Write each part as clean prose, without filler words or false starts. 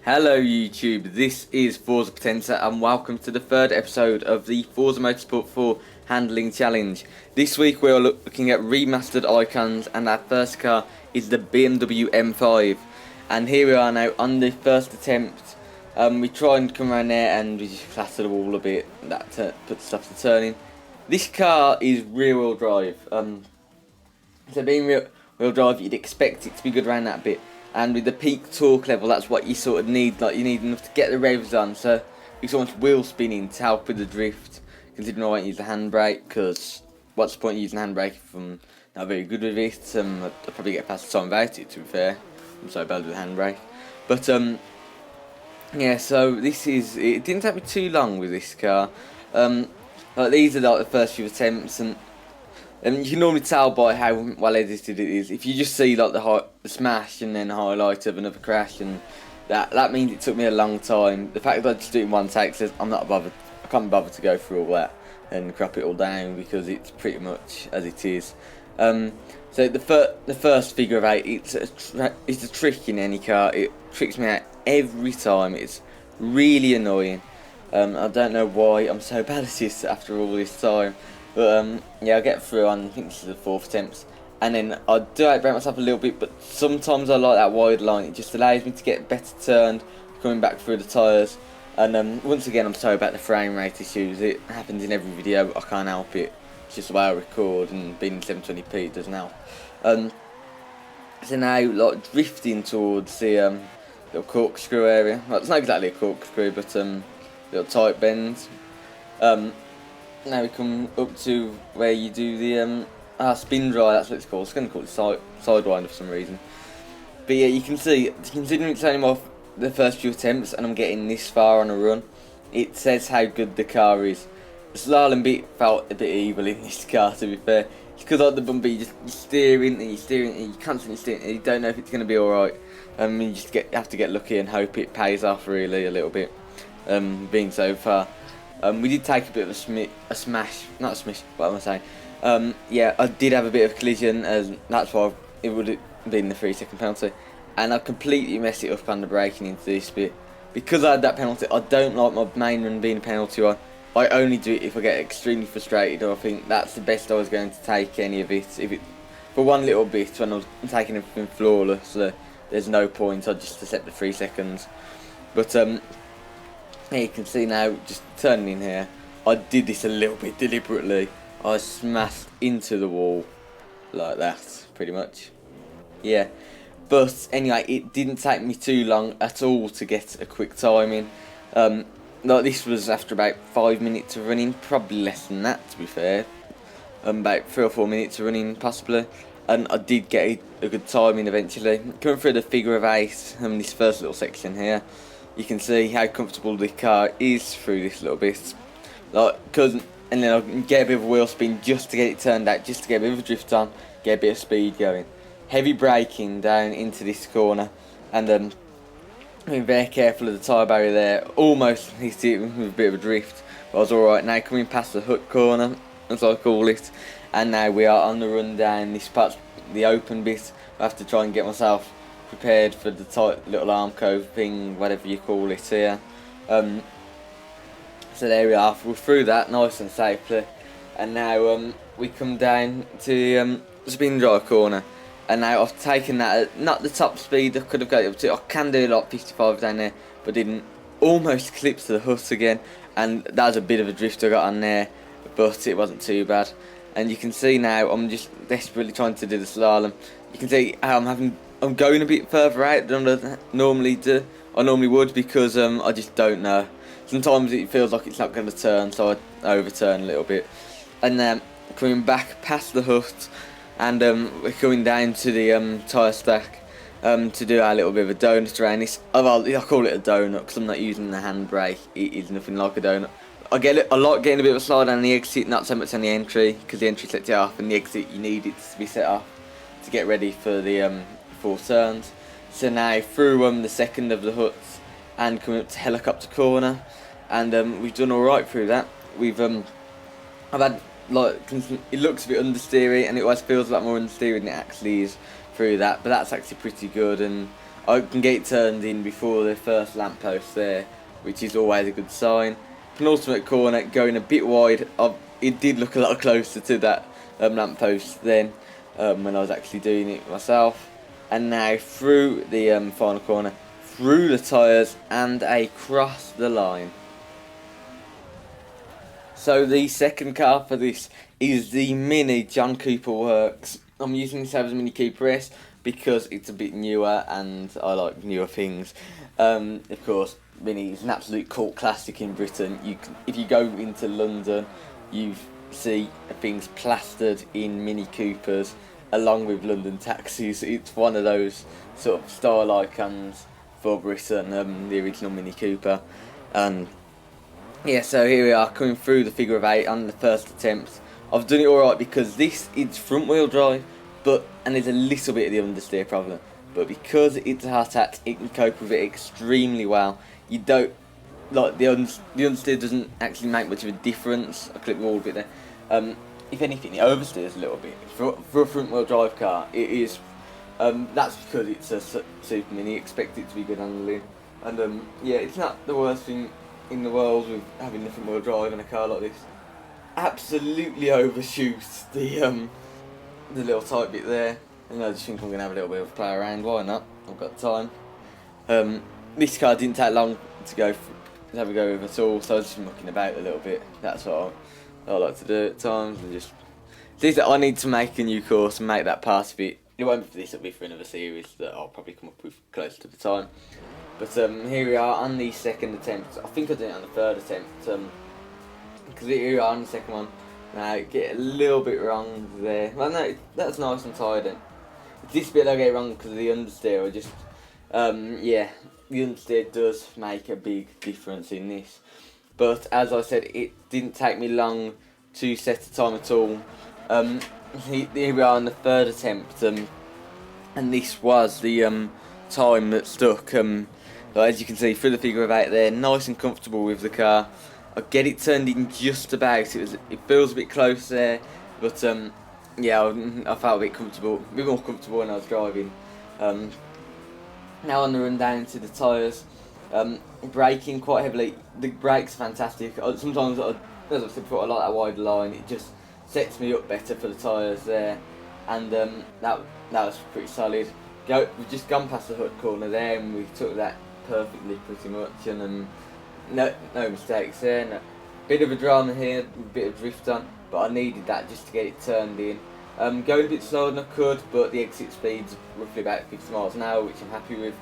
Hello YouTube, this is Forza and welcome to the third episode of the Forza Motorsport 4 Handling Challenge. This week we are looking at remastered icons, and our first car is the BMW M5. And here we are now on the first attempt. We try and come around there and we just clatter the wall a bit, that puts stuff to turning. This car is rear wheel drive, so being rear wheel drive you'd expect it to be good around that bit. And with the peak torque level, that's what you sort of need. Like, you need enough to get the revs on, so you so much wheel spinning to help with the drift. Considering I won't use the handbrake, because what's the point of using the handbrake if I'm not very good with it? I'll probably get past the time without it, to be fair. I'm so bad with the handbrake. But yeah, so this is. It didn't take me too long with this car. Like, these are like the first few attempts, and you can normally tell by how well edited it is. If you just see like the smash and then highlight of another crash, and that means it took me a long time. The fact that I just do it in one take says I'm not bothered. I can't bother to go through all that and crop it all down because it's pretty much as it is. So the first figure of 8, it's a trick in any car. It tricks me out every time. It's really annoying. I don't know why I'm so bad at this after all this time. But yeah, I get through on, I think this is the 4th attempt, and then I do outbrake myself a little bit, but sometimes I like that wide line. It just allows me to get better turned, coming back through the tyres. And once again, I'm sorry about the frame rate issues. It happens in every video, but I can't help it. It's just the way I record, and being in 720p it doesn't help. So now, like, drifting towards the little corkscrew area. Well, it's not exactly a corkscrew, but little tight bends. Now we come up to where you do the spin dry, that's what it's called. It's going to call it sidewinder for some reason. But yeah, you can see, considering it's only the first few attempts and I'm getting this far on a run, it says how good the car is. The slalom bit felt a bit evil in this car, to be fair. It's because like the bumpy, you're steering and you're constantly steering and you don't know if it's going to be alright. You just have to get lucky and hope it pays off really a little bit, being so far. We did take a bit of a smash, not a smash, what am I saying? Yeah, I did have a bit of collision, and that's why it would have been the 3-second penalty. And I completely messed it up on the braking into this bit. Because I had that penalty, I don't like my main run being a penalty one. I only do it if I get extremely frustrated, or I think that's the best I was going to take any of it. If it for one little bit, when I was taking everything flawless, there's no point, I'd just accept the 3 seconds. But you can see now, just turning in here, I did this a little bit deliberately. I smashed into the wall like that, pretty much. Yeah, but anyway, it didn't take me too long at all to get a quick timing. Like, this was after about 5 minutes of running, probably less than that, to be fair. About 3 or 4 minutes of running possibly, and I did get a good timing eventually. Coming through the figure of 8, this first little section here, you can see how comfortable the car is through this little bit. Like, and then I can get a bit of a wheel spin just to get it turned out, just to get a bit of a drift on, get a bit of speed going. Heavy braking down into this corner, and being very careful of the tyre barrier there. Almost hit it with a bit of a drift, but I was alright. Now coming past the hook corner, as I call it, and now we are on the run down this part, the open bit. I have to try and get myself prepared for the tight little arm cove thing, whatever you call it here. So there we are, we're through that nice and safely, and now we come down to the spin drive corner, and now I've taken that at not the top speed I could have got it up to. I can do like 55 down there, but didn't. Almost clipped to the hut again, and that was a bit of a drift I got on there, but it wasn't too bad. And you can see now I'm just desperately trying to do the slalom. You can see how I'm going a bit further out than I normally would, because I just don't know. Sometimes it feels like it's not going to turn, so I overturn a little bit. And coming back past the hut, and we're coming down to the tyre stack to do our little bit of a donut around this. I call it a donut because I'm not using the handbrake. It is nothing like a donut. I like getting a bit of a slide on the exit, not so much on the entry, because the entry sets it off, and the exit you need it to be set off to get ready for the 4 turns. So now through the second of the huts and coming up to helicopter corner, and we've done alright through that. I've had, like, it looks a bit understeery, and it always feels a lot more understeery than it actually is through that, but that's actually pretty good. And I can get it turned in before the first lamppost there, which is always a good sign. Penultimate corner, going a bit wide. It did look a lot closer to that lamppost then when I was actually doing it myself. And now through the final corner, through the tyres and across the line. So the second car for this is the Mini John Cooper Works. I'm using this as a Mini Cooper S because it's a bit newer and I like newer things. Of course, Mini is an absolute cult classic in Britain. If you go into London, you see things plastered in Mini Coopers along with London taxis. It's one of those sort of style icons for Britain, the original Mini Cooper. And yeah, so here we are coming through the figure of 8 on the first attempt. I've done it alright because this is front wheel drive, and there's a little bit of the understeer problem. But because it's a hard hat, it can cope with it extremely well. You don't like the understeer doesn't actually make much of a difference. I clipped all of it there. If anything, it oversteers a little bit for a front wheel drive car. It is. That's because it's a Super Mini. Expect it to be good handling, and yeah, it's not the worst thing in the world with having the front wheel drive in a car like this. Absolutely overshoots the little tight bit there, and I just think I'm gonna have a little bit of a play around. Why not? I've got time. This car didn't take long to have a go with at all, so I was just mucking about a little bit. That's what I like to do at times, and just see that I need to make a new course and make that part of it. It won't be for this, it'll be for another series that I'll probably come up with close to the time. But here we are on the second attempt. I think I did it on the third attempt, because here we are on the second one. Now, get a little bit wrong there. Well, no, that's nice and tidy. It's this bit I get wrong because of the understeer. Yeah, the understeer does make a big difference in this. But as I said, it didn't take me long to set a time at all. Here we are on the third attempt, and this was the time that stuck. As you can see through the figure of 8 there, nice and comfortable with the car. I get it turned in just about. It feels a bit close there, but yeah, I felt a bit more comfortable when I was driving. Now on the run down to the tyres, braking quite heavily. The brakes are fantastic. Sometimes, as I said before, I like that wide line. It just sets me up better for the tyres there, and that was pretty solid. We've just gone past the hut corner there, and we took that perfectly pretty much, and no mistakes there. No. Bit of a drama here, a bit of drift on, but I needed that just to get it turned in. Going a bit slower than I could, but the exit speed's roughly about 50 miles an hour, which I'm happy with.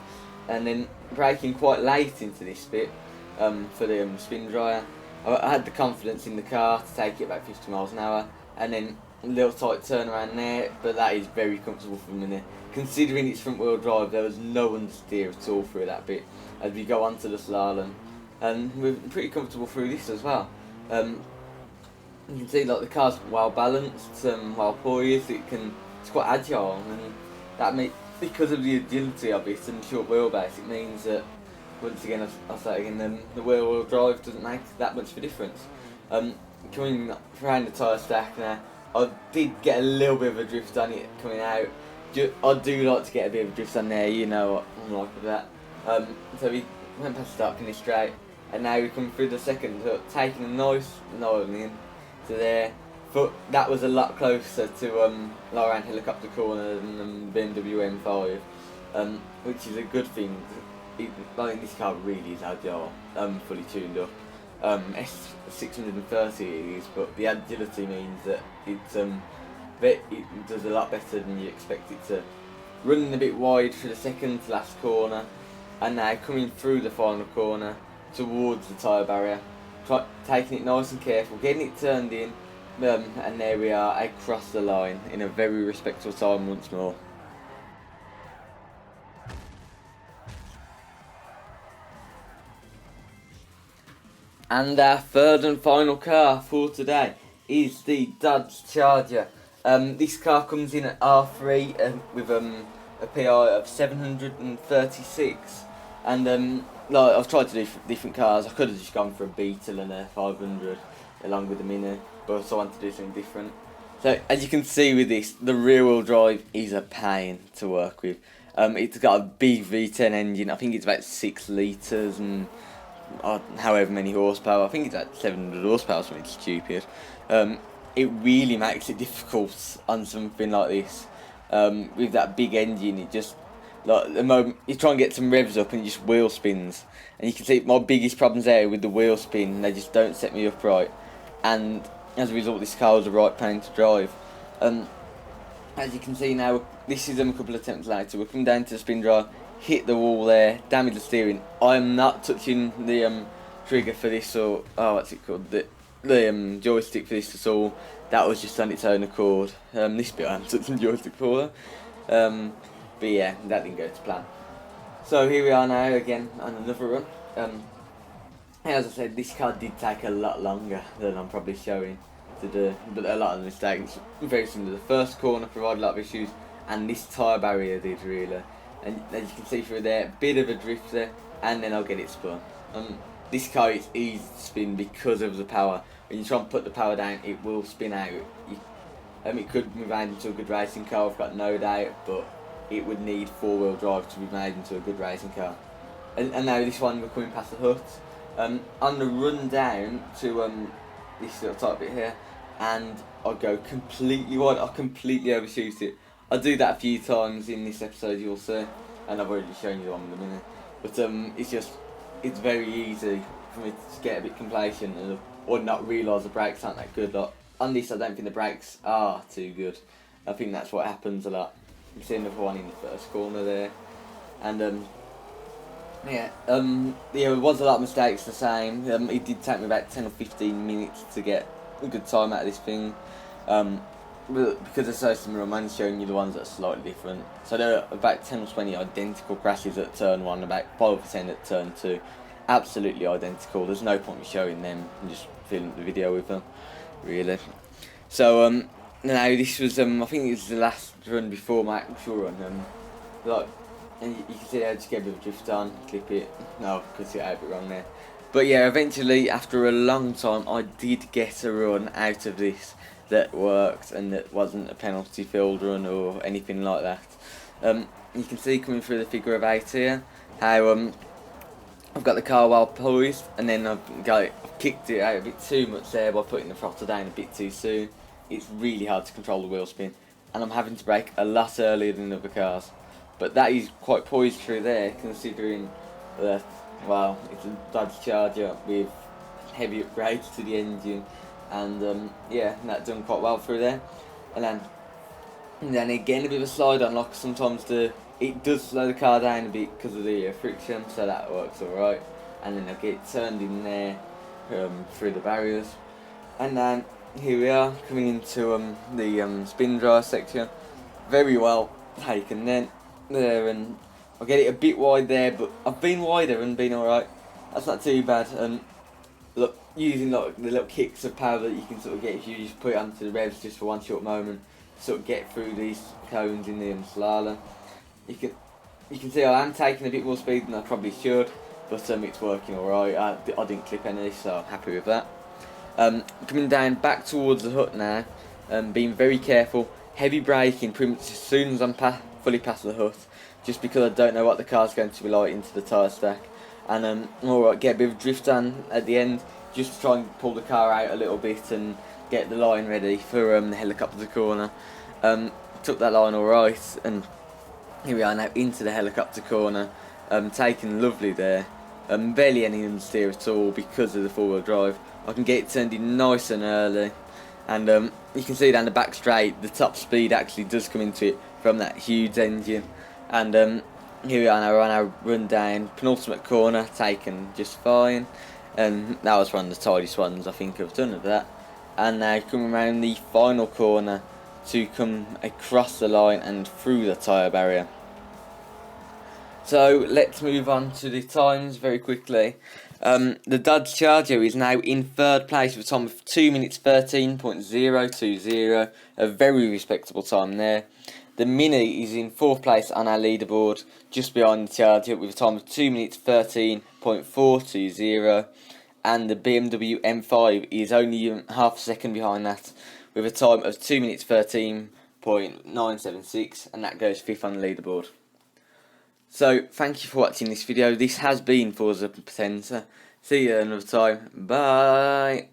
And then braking quite late into this bit for the spin dryer. I had the confidence in the car to take it about 50 miles an hour, and then a little tight turnaround there, but that is very comfortable for me. Considering it's front wheel drive, there was no understeer at all through that bit as we go onto the slalom, and we're pretty comfortable through this as well. You can see like the car's well balanced, well poised. It's quite agile, and that because of the agility of it and short wheelbase, it means that once again, I'll say it again, the wheel drive doesn't make that much of a difference. Coming around the tyre stack now, I did get a little bit of a drift on it coming out. I do like to get a bit of a drift on there, you know what I'm like with that. So we went past the start, finished straight, and now we come through the second, taking a nice line in to there. But that was a lot closer to around helicopter corner than BMW M5, which is a good thing. This car really is agile, fully tuned up. S630 it is, but the agility means that it does a lot better than you expect it to. Running a bit wide for the second to last corner, and now coming through the final corner towards the tyre barrier, taking it nice and careful, getting it turned in, and there we are across the line in a very respectable time once more. And our third and final car for today is the Dodge Charger. This car comes in at R3 with a PI of 736, and like I've tried to do different cars. I could have just gone for a Beetle and a 500 along with the Mini, but I wanted to do something different. So as you can see with this, the rear wheel drive is a pain to work with. It's got a big V10 engine. I think it's about 6 litres and however many horsepower. I think it's at 700 horsepower, something stupid. It really makes it difficult on something like this. With that big engine, it just, like, the moment you try and get some revs up and it just wheel spins. And you can see my biggest problems there with the wheel spin, they just don't set me up right. And as a result, this car was a right pain to drive. As you can see now, this is a couple of attempts later. We're coming down to the spin drive, hit the wall there, damage the steering. I'm not touching the trigger for this, or what's it called? The joystick for this at all. That was just on its own accord. This bit I'm touching the joystick for. But yeah, that didn't go to plan. So here we are now again on another run. As I said, this car did take a lot longer than I'm probably showing to do, but a lot of the mistakes very similar. The first corner provided a lot of issues, and this tyre barrier did really. And as you can see through there, bit of a drift there, and then I'll get it spun. This car is easy to spin because of the power. When you try and put the power down, it will spin out. It could be made into a good racing car, I've got no doubt, but it would need four-wheel drive to be made into a good racing car. And now this one, we're coming past the hut. On the run down to this little top bit here, and I go completely wide. I completely overshoot it. I do that a few times in this episode, you'll see, and I've already shown you the one in a minute. But it's very easy for me to get a bit complacent or not realise the brakes aren't that good. Like, on this, I don't think the brakes are too good. I think that's what happens a lot. You see another one in the first corner there, and there was a lot of mistakes the same. It did take me about 10 or 15 minutes to get a good time out of this thing. Because they're so similar, I'm only showing you the ones that are slightly different. So there are about 10 or 20 identical crashes at turn 1, about 5% at turn 2. Absolutely identical. There's no point in showing them and just filming the video with them, really. So now this was I think it was the last run before my actual run. And you can see I just get a bit of drift on, clip it. No, because I have it wrong there. But yeah, eventually, after a long time, I did get a run out of this that worked and that wasn't a penalty filled run or anything like that. You can see coming through the figure of 8 here how I've got the car well poised, and then I've kicked it out a bit too much there by putting the throttle down a bit too soon. It's really hard to control the wheel spin, and I'm having to brake a lot earlier than other cars. But that is quite poised through there, considering that, well, it's a Dodge Charger with heavy upgrades to the engine, and yeah, that done quite well through there. And then again, a bit of a slide on, like sometimes it does slow the car down a bit because of the friction, so that works alright. And then I get turned in there through the barriers, and then here we are coming into the spin drive section. Very well taken then. There, and I'll get it a bit wide there, but I've been wider and been alright. That's not too bad. And look, using like the little kicks of power that you can sort of get if you just put it onto the revs just for one short moment, sort of get through these cones in the slalom. You can see I am taking a bit more speed than I probably should, but it's working alright. I didn't clip any, so I'm happy with that. Coming down back towards the hut now, being very careful, heavy braking pretty much as soon as I'm fully past the hut, just because I don't know what the car's going to be like into the tyre stack. And alright, get a bit of drift on at the end, just to try and pull the car out a little bit and get the line ready for the helicopter corner. Took that line alright, and here we are now into the helicopter corner, taken lovely there. Barely any understeer at all because of the four-wheel drive. I can get it turned in nice and early, and you can see down the back straight, the top speed actually does come into it from that huge engine. And here we are now on our run down, penultimate corner, taken just fine, and that was one of the tightest ones I think I've done of that. And now coming around the final corner to come across the line and through the tyre barrier. So let's move on to the times very quickly. The Dodge Charger is now in third place with a time of 2 minutes 13.020, a very respectable time there. The Mini is in fourth place on our leaderboard, just behind the Charger with a time of 2 minutes 13.420, and the BMW M5 is only half a second behind that with a time of 2 minutes 13.976, and that goes fifth on the leaderboard. So thank you for watching this video. This has been Forza Potenza. See you another time. Bye.